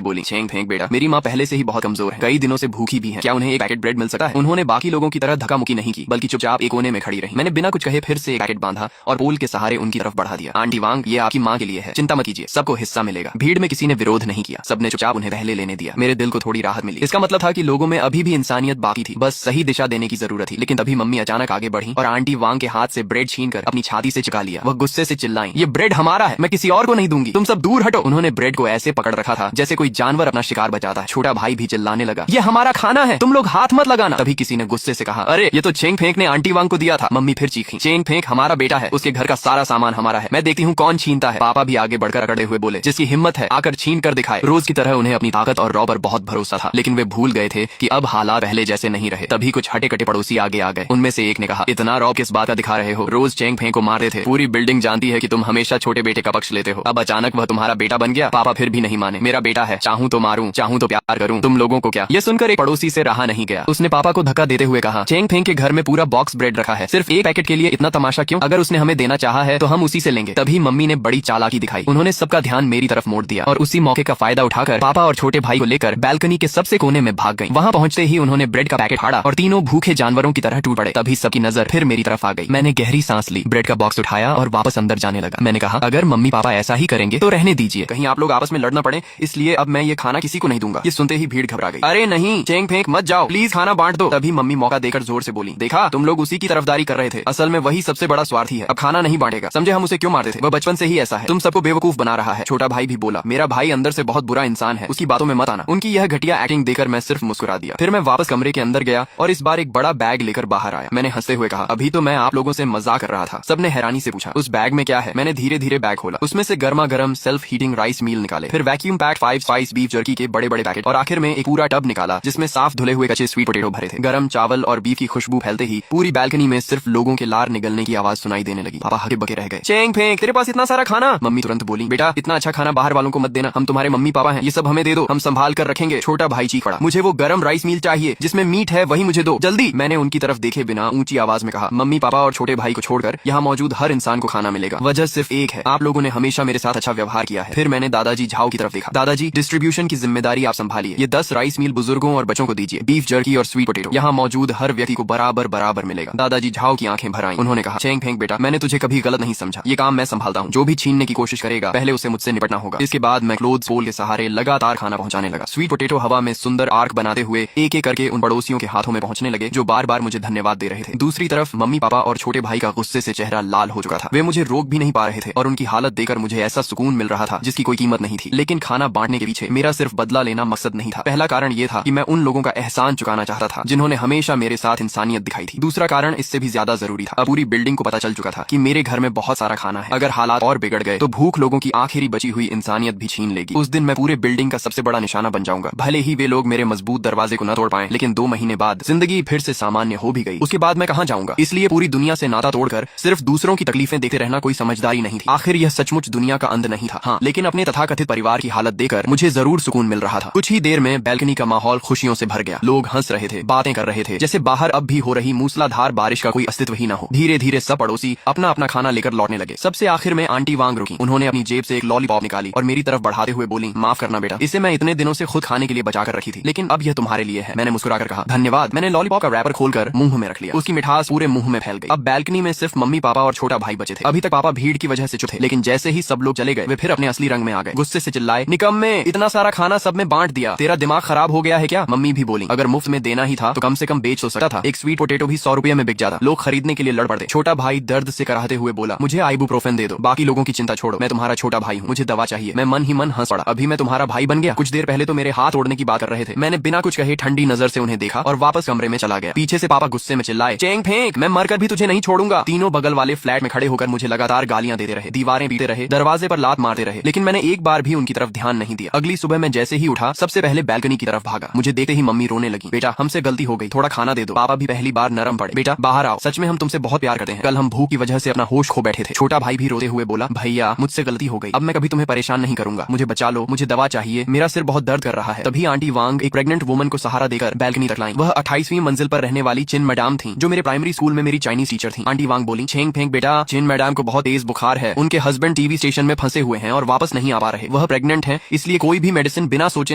बोली, चेंग फेंक बेटा, मेरी माँ पहले से ही बहुत कमजोर है, कई दिनों से भूखी भी है, क्या उन्हें एक पैकेट ब्रेड मिल सकता है? उन्होंने बाकी लोगों की तरह धक्का-मुक्की नहीं की, बल्कि चुपचाप एक कोने में खड़ी रही। मैंने बिना कुछ कहे फिर से एक पैकेट बांधा और पोल के सहारे उनकी तरफ बढ़ा दिया। आंटी वांग, ये आपकी माँ के लिए है, चिंता मत कीजिए, सबको हिस्सा मिलेगा। भीड़ में किसी ने विरोध नहीं किया, सबने चुपचाप उन्हें पहले लेने दिया। मेरे दिल को थोड़ी राहत मिली। इसका मतलब था कि लोगों में अभी भी इंसानियत बाकी थी, बस सही दिशा देने की जरूरत थी। लेकिन तभी मम्मी अचानक आगे बढ़ी और आंटी वांग के हाथ से ब्रेड छीनकर अपनी छाती से चिपका लिया। वह गुस्से से चिल्लाई, ये ब्रेड हमारा है, मैं किसी और को नहीं दूंगी, तुम सब दूर हटो। उन्होंने ब्रेड को ऐसे पकड़ रखा था जैसे कोई जानवर अपना शिकार बचाता है। छोटा भाई भी चिल्लाने लगा, ये हमारा खाना है, तुम लोग हाथ मत लगाना। तभी किसी ने गुस्से से कहा, अरे ये तो चेंग फेंक ने आंटी वांग को दिया था। मम्मी फिर चीखी, चेंग फेंक हमारा बेटा है, उसके घर का सारा सामान हमारा है, मैं देखती हूँ कौन छीनता है। पापा भी आगे बढ़कर अकड़े हुए बोले, जिसकी हिम्मत है आकर छीन कर दिखाए। रोज की तरह उन्हें अपनी ताकत और रॉ पर बहुत भरोसा था, लेकिन वे भूल गए थे कि अब हालात पहले जैसे नहीं रहे। तभी कुछ हटे कटे पड़ोसी आगे आ गए। उनमें से एक ने कहा, इतना रॉ किस बात का दिखा रहे हो, रोज चेंग फेंक को मारते थे, पूरी बिल्डिंग जानती है कि तुम हमेशा छोटे बेटे का पक्ष लेते हो, अब अचानक वह तुम्हारा बेटा बन गया। पापा फिर भी नहीं माने, मेरा बेटा है, चाहूं तो मारूं, चाहूं तो प्यार करूं, तुम लोगों को क्या। यह सुनकर एक पड़ोसी से रहा नहीं गया, उसने पापा को धक्का देते हुए कहा, चेंग फेंक के घर में पूरा बॉक्स ब्रेड रखा है, सिर्फ एक पैकेट के लिए इतना तमाशा क्यों? अगर उसने हमें देना चाहा है तो हम उसी से लेंगे। तभी मम्मी ने बड़ी चालाकी दिखाई, उन्होंने सबका ध्यान मेरी तरफ मोड़ दिया और उसी मौके का फायदा उठाकर पापा और छोटे भाई को लेकर बैल्कनी के सबसे कोने में भाग गई। वहां पहुंचते ही उन्होंने ब्रेड का पैकेट फाड़ा और तीनों भूखे जानवरों की तरह टूट पड़े। तभी सबकी नजर फिर मेरी तरफ आ गई। मैंने गहरी सांस ली, ब्रेड का बॉक्स उठाया और वापस अंदर जाने लगा। मैंने कहा, अगर मम्मी पापा ऐसा ही करेंगे तो रहने दीजिए, कहीं आप लोग आपस में लड़ न पड़े, इसलिए अब मैं ये खाना किसी को नहीं दूंगा। ये सुनते ही भीड़ घबरा गई। अरे नहीं, चेंग फेंक मत जाओ, प्लीज खाना बांट दो। तभी मम्मी मौका देकर जोर से बोली, देखा तुम लोग उसी की तरफदारी कर रहे थे, असल में वही सबसे बड़ा स्वार्थी है, अब खाना नहीं बांटेगा, समझे हम उसे क्यों मारते थे, वह बचपन से ही ऐसा है, तुम सबको बेवकूफ बना रहा है। छोटा भाई भी बोला, मेरा भाई अंदर से बहुत बुरा इंसान है, उसकी बातों में मत आना। उनकी यह घटिया एक्टिंग देकर मैं सिर्फ मुस्कुरा दिया। फिर मैं वापस कमरे के अंदर गया और इस बार एक बड़ा बैग लेकर बाहर आया। मैंने हंसते हुए कहा, अभी तो मैं आप लोगों से मजाक कर रहा था। सबने हैरानी से पूछा, उस बैग में क्या है? मैंने धीरे धीरे बैग खोला, उसमें से गर्मा गर्म सेल्फ हीटिंग राइस मील निकाले, फिर vacuum packed 5 spice beef jerky के बड़े बड़े पैकेट और आखिर में एक पूरा टब निकाला जिसमें साफ धुले हुए कच्चे स्वीट पोटैटो भरे थे। गरम चावल और बीफ की खुशबू फैलते ही पूरी बैल्कनी में सिर्फ लोगों के लार निगलने की आवाज सुनाई देने लगी। पापा हके बके रह गए। चेंग फेंक, तेरे पास इतना सारा खाना? मम्मी तुरंत बोली, बेटा इतना अच्छा खाना बाहर वालों को मत देना, हम तुम्हारे मम्मी पापा हैं, ये सब हमें दे दो, हम संभाल कर रखेंगे। छोटा भाई चीख पड़ा, मुझे वो गरम राइस मील चाहिए जिसमें मीट है, वही मुझे दो जल्दी। मैंने उनकी तरफ देखे बिना ऊंची आवाज में कहा, मम्मी पापा और छोटे भाई को छोड़कर यहाँ मौजूद हर इंसान को खाना मिलेगा, वजह सिर्फ एक है, आप लोगों ने हमेशा मेरे साथ अच्छा व्यवहार किया है। फिर मैंने दादाजी झाओ की तरफ देखा, दादाजी डिस्ट्रीब्यूशन की जिम्मेदारी आप संभालिए, ये 10 राइस मील बुजुर्गों और बच्चों को दीजिए, बीफ जर्की और स्वीट पोटैटो यहाँ मौजूद हर व्यक्ति को बराबर बराबर मिलेगा। दादाजी झाओ की आंखें भर आईं, उन्होंने कहा, चेंग फेंक बेटा, मैंने तुझे कभी गलत नहीं समझा, ये काम मैं संभालता हूँ, जो भी छीनने की कोशिश करेगा पहले उसे मुझसे निपटना होगा। इसके बाद मैं क्लोथ्स पोल के सहारे लगातार खाना पहुंचाने लगा। स्वीट पोटैटो हवा में सुंदर आर्क बनाते हुए एक एक करके उन पड़ोसियों के हाथों में पहुंचने लगे जो बार बार मुझे धन्यवाद दे रहे थे। दूसरी तरफ मम्मी पापा और छोटे भाई का गुस्से से चेहरा लाल हो चुका था, वे मुझे रोक भी नहीं पा रहे थे और उनकी हालत देखकर मुझे ऐसा सुकून मिल रहा था जिसकी कोई कीमत नहीं थी। लेकिन खाना बांटने के पीछे मेरा सिर्फ बदला लेना मकसद नहीं था। पहला कारण ये था कि मैं उन लोगों का एहसान चुकाना चाहता था जिन्होंने हमेशा मेरे साथ इंसानियत दिखाई थी। दूसरा कारण इससे भी ज्यादा जरूरी था, अब पूरी बिल्डिंग को पता चल चुका था कि मेरे घर में बहुत सारा खाना है, अगर हालात और बिगड़ गए तो भूख लोगों की आखिरी बची हुई इंसानियत भी छीन लेगी। उस दिन मैं पूरे बिल्डिंग का सबसे बड़ा निशाना बन जाऊंगा। भले ही वे लोग मेरे मजबूत दरवाजे को न तोड़ पाए, लेकिन 2 महीने बाद जिंदगी फिर से सामान्य हो भी गई। उसके बाद मैं कहाँ जाऊंगा? इसलिए पूरी दुनिया से नाता तोड़कर सिर्फ दूसरों की तकलीफें देखते रहना कोई समझदारी नहीं थी। आखिर यह सचमुच दुनिया का अंत नहीं था। हाँ, लेकिन अपने तथाकथित परिवार की हालत देखकर मुझे जरूर सुकून मिल रहा था। कुछ ही देर में बैल्कनी का माहौल खुशियों से भर गया। लोग हंस रहे थे, बातें कर रहे थे, जैसे बाहर अब भी हो रही मूसलाधार बारिश का कोई अस्तित्व ही न हो। धीरे धीरे सब पड़ोसी अपना अपना खाना लेकर लौटने लगे। सबसे आखिर में आंटी वांग रुकी। उन्होंने अपनी जेब से एक लॉलीपॉप निकाली और मेरी तरफ बढ़ाते हुए बोली, माफ करना बेटा, इसे मैं इतने दिनों से खुद खाने के लिए बचा कर रखी थी, लेकिन अब यह तुम्हारे लिए है। मैंने मुस्कुराकर कहा, धन्यवाद। मैंने लॉलीपॉप का रैपर खोलकर मुंह में रख लिया। उसकी मिठास पूरे मुंह में फैल गई। अब बैल्कनी में सिर्फ मम्मी पापा और छोटा भाई बचे थे। अभी तक पापा भीड़ की वजह से चुप थे, लेकिन जैसे ही सब लोग चले गए वे फिर अपने असली रंग में आ गए। गुस्से से चिल्लाए, निकम्मे, इतना सारा खाना सब में बांट दिया, तेरा दिमाग खराब हो गया है क्या? मम्मी भी बोली, अगर मुफ्त में देना ही था तो कम से कम बेच तो सकता था, एक स्वीट पोटैटो भी 100 रुपए में बिक जाता। लोग खरीदने के लिए लड़ पड़ते। छोटा भाई दर्द से कराहते हुए बोला, मुझे आइबुप्रोफेन दे दो, बाकी लोगों की चिंता छोड़ो, मैं तुम्हारा छोटा भाई हूँ, मुझे दवा चाहिए। मैं मन ही मन हंस पड़ा, अभी मैं तुम्हारा भाई बन गया? कुछ देर पहले तो मेरे हाथ तोड़ने की बात कर रहे थे। मैंने बिना कुछ कहे ठंडी नजर से उन्हें देखा और वापस कमरे में चला गया। पीछे से पापा गुस्से में चिल्लाए, चेंग फेंक, मैं मरकर भी तुझे नहीं छोड़ूंगा। तीनों बगल वाले फ्लैट में खड़े होकर मुझे लगातार गालियां देते रहे, दीवारें पीटते रहे, दरवाजे पर लात मारते रहे, लेकिन मैंने एक बार भी उनकी तरफ ध्यान नहीं दिया। अगली सुबह मैं जैसे ही उठा सबसे पहले बैल्कनी की तरफ भागा। मुझे देखते ही मम्मी रोने लगी, बेटा हमसे गलती हो गई, थोड़ा खाना दे दो। पापा भी पहली बार नरम पड़े, बेटा बाहर आओ, सच में हम तुमसे बहुत प्यार करते हैं, कल हम भूख की वजह से अपना होश खो बैठे थे। छोटा भाई भी रोते हुए बोला, भैया मुझसे गलती हो गई, अब मैं कभी तुम्हें परेशान नहीं करूंगा, मुझे बचा लो, मुझे दवा चाहिए, मेरा सिर बहुत दर्द कर रहा है। तभी आंटी वांग एक प्रेग्नेंट वुमन को सहारा देकर बैल्कनी तक लाई। वह 28वीं मंजिल पर रहने वाली चिन मैडम थी, जो मेरे प्राइमरी स्कूल में मेरी चाइनीज टीचर थी। आंटी वांग बोली, चेंग फेंक बेटा, चिन मैडम को बहुत तेज बुखार बुखार है, उनके हस्बैंड टीवी स्टेशन में फंसे हुए हैं और वापस नहीं आ पा रहे। वह प्रेग्नेंट है, इसलिए कोई भी मेडिसिन बिना सोचे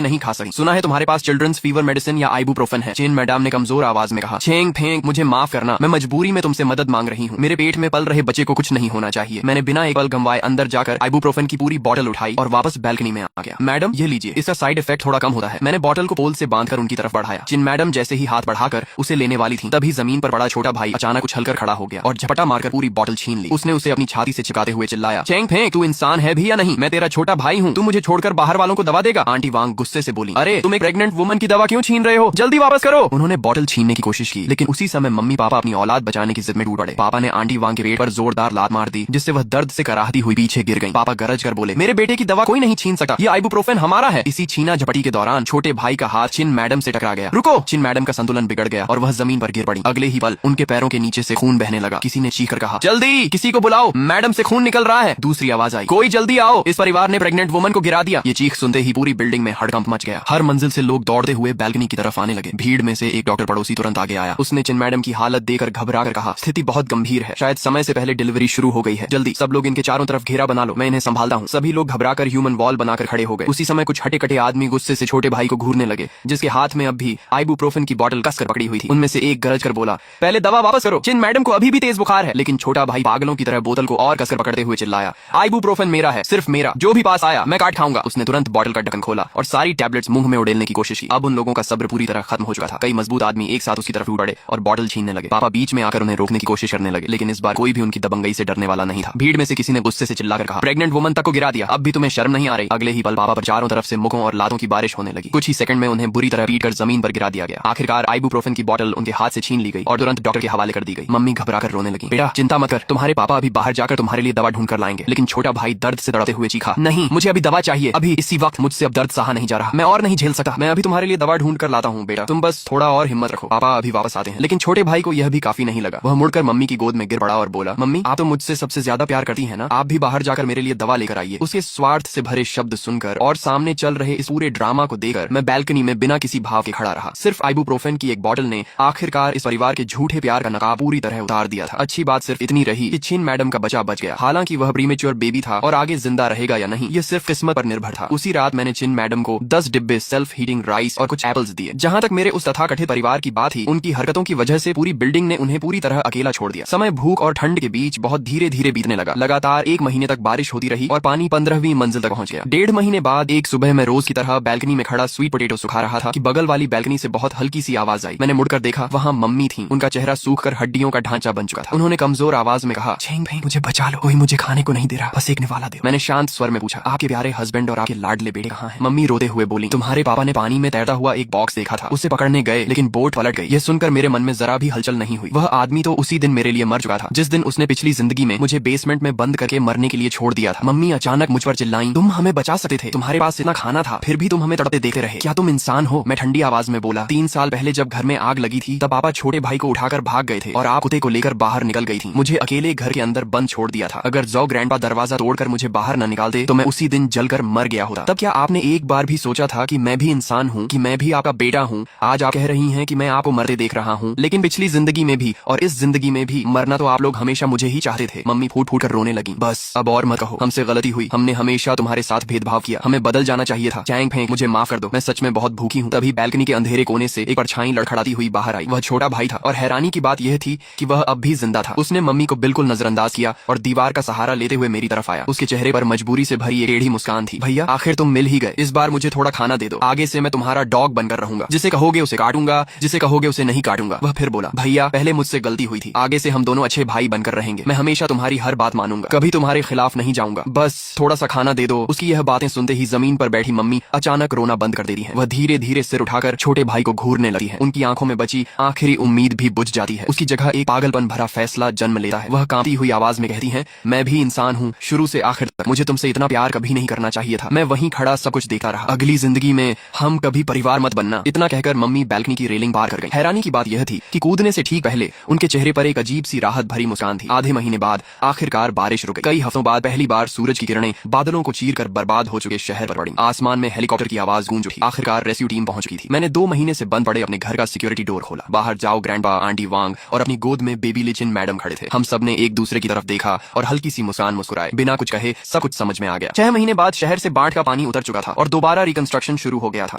नहीं खा सकती। सुना है तुम्हारे पास चिल्ड्रंस फीवर मेडिसिन या आइबुप्रोफेन है। चिन मैडम ने कमजोर आवाज में कहा। छेंग फेंग, मुझे माफ करना, मैं मजबूरी में तुमसे मदद मांग रही हूँ। मेरे पेट में पल रहे बच्चे को कुछ नहीं होना चाहिए। मैंने बिना एक पल गंवाए अंदर जाकर आइबुप्रोफेन की पूरी बॉटल उठाई और वापस बैल्कनी में आ गया। मैडम ये लीजिए, इसका साइड इफेक्ट थोड़ा कम होता है। मैंने बॉटल को पोल से बांधकर उनकी तरफ बढ़ाया। चिन मैडम जैसे ही हाथ बढ़ाकर उसे लेने वाली थी, तभी जमीन पर पड़ा छोटा भाई अचानक उछलकर खड़ा हो गया और झपटा मारकर पूरी बॉटल छीन ली। उसने उसे अपनी छाती से चिपकाते हुए चिल्लाया, चेंग फेंग, तू इंसान है भी या नहीं? मैं तेरा छोटा भाई हूँ, तू मुझे छोड़कर बाहर वालों को दवा देगा? आंटी वांग गुस्से से बोली, अरे तुम एक प्रेग्नेंट वुमन की दवा क्यों छीन रहे हो? जल्दी वापस करो। उन्होंने बॉटल छीनने की कोशिश की, लेकिन उसी समय मम्मी पापा अपनी औलाद बचाने की जिद में टूट पड़े। पापा ने आंटी वांग के पेट पर जोरदार लात मार दी, जिससे वह दर्द से कराहती हुई पीछे गिर गई। पापा गरज कर बोले, मेरे बेटे की दवा कोई नहीं छीन सकता, ये आइबुप्रोफेन हमारा है। इसी छीना झपटी के दौरान छोटे भाई का हाथ चिन मैडम से टकरा गया। रुको! चिन मैडम का संतुलन बिगड़ गया और वह जमीन पर गिर पड़ी। अगले ही पल उनके पैरों के नीचे से खून बहने लगा। किसी ने चीखकर कहा, जल्दी किसी को बुलाओ, मैडम से खून निकल रहा है। दूसरी आवाज आई, कोई जल्दी आओ, इस परिवार ने प्रेग्नेंट वुमन को गिरा दिया। ये चीख सुनते ही पूरी बिल्डिंग में हड़कंप मच गया। हर मंजिल से लोग दौड़ते हुए बैल्कनी की तरफ आने लगे। भीड़ में से एक डॉक्टर पड़ोसी तुरंत आगे आया। उसने चिन मैडम की हालत देखकर घबरा कर कहा, स्थिति बहुत गंभीर है, शायद समय से पहले डिलीवरी शुरू हो गई है। जल्दी सब लोग इनके चारों तरफ घेरा बना लो, मैं इन्हें संभालता हूँ। सभी लोग घबराकर ह्यूमन वॉल बनाकर खड़े हो गए। उसी समय कुछ हटे कटे आदमी गुस्से से छोटे भाई को घूरने लगे, जिसके हाथ में अब भी आइबुप्रोफेन की बोतल कसकर पकड़ी हुई थी। उनमें से एक गरज कर बोला, पहले दवा वापस करो, चिन मैडम को अभी भी तेज बुखार है। लेकिन छोटा भाई पागलों की तरह बोतल को और कसकर पकड़ते हुए चिल्लाया, आइबुप्रोफेन मेरा है, सिर्फ मेरा, जो भी पास आया मैं काट खाऊंगा। उसने तुरंत बोतल का ढक्कन खोला और सारी टैबलेट्स मुंह में उड़ेलने की कोशिश की। अब उन लोगों का सब्र पूरी तरह खत्म हो चुका था। कई मजबूत आदमी एक साथ उसकी तरफ टूट पड़े और बोतल छीनने लगे। पापा बीच में आकर उन्हें रोकने की कोशिश करने लगे, लेकिन इस बार कोई भी उनकी दबंगई से डरने वाला नहीं था। भीड़ में से किसी ने गुस्से से चिल्लाकर कहा, प्रेग्नेंट वुमन तक को गिरा दिया, अब भी तुम्हें शर्म नहीं आ रही? अगले ही पल पापा पर चारों तरफ से मुकों और लातों की बारिश होने लगी। कुछ ही सेकंड में उन्हें बुरी तरह पीटकर जमीन पर गिरा दिया गया। आखिरकार आइबुप्रोफेन की बोतल उनके हाथ से छीन ली गई और तुरंत डॉक्टर के हवाले कर दी गई। मम्मी घबराकर रोने लगी। बेटा चिंता मत कर, तुम्हारे पापा अभी बाहर जाकर तुम्हारे लिए दवा ढूंढ कर लाएंगे। लेकिन छोटा भाई दर्द से तड़पते हुए चीखा, नहीं मुझे अभी दवा चाहिए, अभी इसी वक्त, मुझसे अब दर्द सहा नहीं जा रहा, मैं और नहीं झेल सकता, मैं अभी तुम्हारे लिए दवा ढूंढ कर लाता हूँ। बेटा तुम बस थोड़ा और हिम्मत रखो, पापा अभी वापस आते हैं। लेकिन छोटे भाई को यह भी काफी नहीं लगा। वह मुड़कर मम्मी की गोद में गिर पड़ा और बोला, मम्मी आप तो मुझसे सबसे ज्यादा प्यार करती है ना, आप भी बाहर जाकर मेरे लिए दवा लेकर आइए। उसके स्वार्थ से भरे शब्द सुनकर और सामने चल रहे इस पूरे ड्रामा को देखकर मैं बैल्कनी में बिना किसी भाव के खड़ा रहा। सिर्फ आइबुप्रोफेन की एक बोतल ने आखिरकार इस परिवार के झूठे प्यार का नकाब पूरी तरह उतार दिया था। अच्छी बात सिर्फ इतनी रही कि चिन मैडम का बच्चा बच गया। हालांकि वह प्रीमेच्योर बेबी था और आगे जिंदा रहेगा या नहीं, यह सिर्फ किस्मत पर निर्भर था। उसी रात मैंने चिन मैडम को 10 डिब्बे सेल्फ हीटिंग राइस और कुछ एप्पल्स दिए। जहां तक मेरे उस तथाकथित परिवार की बात थी, उनकी हरकतों की वजह से पूरी बिल्डिंग ने उन्हें पूरी तरह अकेला छोड़ दिया। समय भूख और ठंड के बीच बहुत धीरे धीरे बीतने लगा। लगातार 1 महीने तक बारिश होती रही और पानी 15वीं मंजिल तक पहुंच गया। 1.5 महीने बाद एक सुबह मैं रोज की तरह बैल्कनी में खड़ा स्वीट पोटैटो सुखा रहा था कि बगल वाली बैल्कनी से बहुत हल्की सी आवाज आई। मैंने मुड़कर देखा, वहाँ मम्मी थी। उनका चेहरा सूखकर हड्डियों का ढांचा बन चुका था। उन्होंने कमजोर आवाज में कहा, छेंग भाई मुझे बचा लो, कोई मुझे खाने को नहीं दे रहा, बस एक निवाला दो। मैंने शांत स्वर में पूछा, आपके प्यारे हस्बैंड और आपके लाडले बेटे कहाँ हैं? मम्मी रोते हुए बोली, तुम्हारे पापा ने पानी में तैरता हुआ एक बॉक्स देखा था, उसे पकड़ने गए लेकिन बोट पलट गई। यह सुनकर मेरे मन में जरा भी हलचल नहीं हुई। वह आदमी तो उसी दिन मेरे लिए मर चुका था, जिस दिन उसने पिछली जिंदगी में मुझे बेसमेंट में बंद करके मरने के लिए छोड़ दिया था। मम्मी अचानक मुझ पर चिल्लाई, तुम हमें बचा सकते थे, तुम्हारे पास इतना खाना था, फिर भी तुम हमें तड़पते देखते रहे, क्या तुम इंसान हो? मैं ठंडी आवाज में बोला, 3 साल पहले जब घर में आग लगी थी, तब पापा छोटे भाई को उठाकर भाग गए थे और आप कुत्ते को लेकर बाहर निकल गई थी। मुझे अकेले घर के अंदर बंद छोड़ दिया था। अगर जो ग्रैंडपा दरवाजा तोड़कर मुझे बाहर न निकालते तो मैं उसी दिन जलकर मर गया होता। तब क्या आपने एक बार भी सोचा था कि मैं भी इंसान हूँ, कि मैं भी आपका बेटा हूँ? आज आप कह रही हैं कि मैं आपको मरते देख रहा हूँ, लेकिन पिछली जिंदगी में भी और इस जिंदगी में भी मरना तो आप लोग हमेशा मुझे ही चाहते थे। मम्मी फूट फूट कर रोने लगी। बस अब और मत कहो, हमसे गलती हुई, हमने हमेशा तुम्हारे साथ भेदभाव किया, हमें बदल जाना चाहिए था। चैंग फेंग मुझे माफ कर दो, मैं सच में बहुत भूखी हूँ। तभी बैल्कनी के अंधेरे कोने से एक परछाई लड़खड़ाती हुई बाहर आई। वह छोटा भाई था और हैरानी की बात यह थी कि वह अब भी जिंदा था। उसने मम्मी को बिल्कुल नजरअंदाज किया और दीवार का सहारा लेते हुए मेरी तरफ आया। उसके चेहरे पर मजबूरी से भरी एक टेढ़ी मुस्कान थी। भैया आखिर तुम मिल ही गए, इस बार मुझे थोड़ा खाना दे दो, आगे से मैं तुम्हारा डॉग बनकर रहूंगा, जिसे कहोगे उसे काटूंगा, जिसे कहोगे उसे नहीं काटूंगा। वह फिर बोला, भैया पहले मुझसे गलती हुई थी, आगे से हम दोनों अच्छे भाई बनकर रहेंगे, मैं हमेशा तुम्हारी हर बात मानूंगा, कभी तुम्हारे खिलाफ नहीं जाऊंगा, बस थोड़ा सा खाना दे दो। उसकी यह बातें सुनते ही जमीन पर बैठी मम्मी अचानक रोना बंद कर देती है। वह धीरे धीरे सिर उठाकर छोटे भाई को घूरने लगी है। उनकी आंखों में बची आखिरी उम्मीद भी बुझ जाती है। उसकी जगह एक पागलपन भरा फैसला जन्म लेता है। वह कांपती हुई आवाज में कहती है, मैं भी इंसान हूँ, शुरू से आखिर तक मुझे तुमसे इतना प्यार कभी नहीं करना चाहिए था, मैं वहीं खड़ा सब कुछ देखता रहा, अगली जिंदगी में हम कभी परिवार मत बनना। इतना कहकर मम्मी बैल्कनी की रेलिंग पार कर गई। हैरानी की बात यह थी कि कूदने से ठीक पहले उनके चेहरे पर एक अजीब सी राहत भरी मुस्कान थी। आधे महीने बाद आखिरकार बारिश रुक गई। कई हफ्तों बाद पहली बार सूरज की किरणें बादलों को चीरकर बर्बाद हो चुके शहर पर पड़ी। आसमान में हेलीकॉप्टर की आवाज गूंज उठी। आखिरकार रेस्क्यू टीम पहुंच चुकी थी। मैंने 2 महीने से बंद पड़े अपने घर का सिक्योरिटी डोर खोला। बाहर जाओ ग्रैंडपा, आंटी वांग और अपनी गोद में बेबी लिचिन मैडम खड़े थे। हम सब ने एक दूसरे की तरफ देखा और हल्की सी मुस्कान मुस्कुराए। बिना कुछ कहे सब कुछ समझ में आ गया। 6 महीने बाद शहर से बाढ़ का पानी उतर चुका था और दोबारा रिकंस्ट्रक्शन शुरू हो गया था।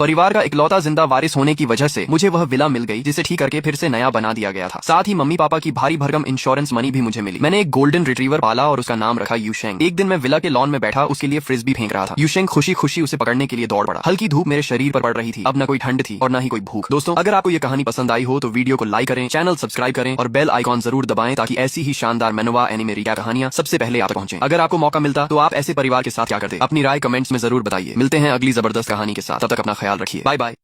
परिवार का इकलौता जिंदा वारिस होने की वजह से मुझे वह विला मिल गई जिसे ठीक करके फिर से नया बना दिया गया था। साथ ही मम्मी पापा की भारी भरकम इंश्योरेंस मनी भी मुझे मिली। मैंने एक गोल्डन रिट्रीवर पाला और उसका नाम रखा यूशेंग। एक दिन मैं विला के लॉन में बैठा उसके लिए फ्रिस्बी फेंक रहा था। यूशेंग खुशी खुशी उसे पकड़ने के लिए दौड़ पड़ा। हल्की धूप मेरे शरीर पर पड़ रही थी। अब न कोई ठंड थी और न ही कोई भूख। दोस्तों, अगर आपको ये कहानी पसंद आई हो तो वीडियो को लाइक करें, चैनल सब्सक्राइब करें और बेल आइकॉन जरूर दबाएं ताकि ऐसी ही शानदार मैनुआ एनिमे रिकैप कहानियां सबसे पहले आप तक पहुंचे। अगर आपको मौका मिलता तो आप ऐसे परिवार के साथ क्या करते? अपनी राय कमेंट्स में जरूर बताइए। मिलते हैं अगली जबरदस्त कहानी के साथ। तब तक अपना ख्याल रखिए। Bye bye.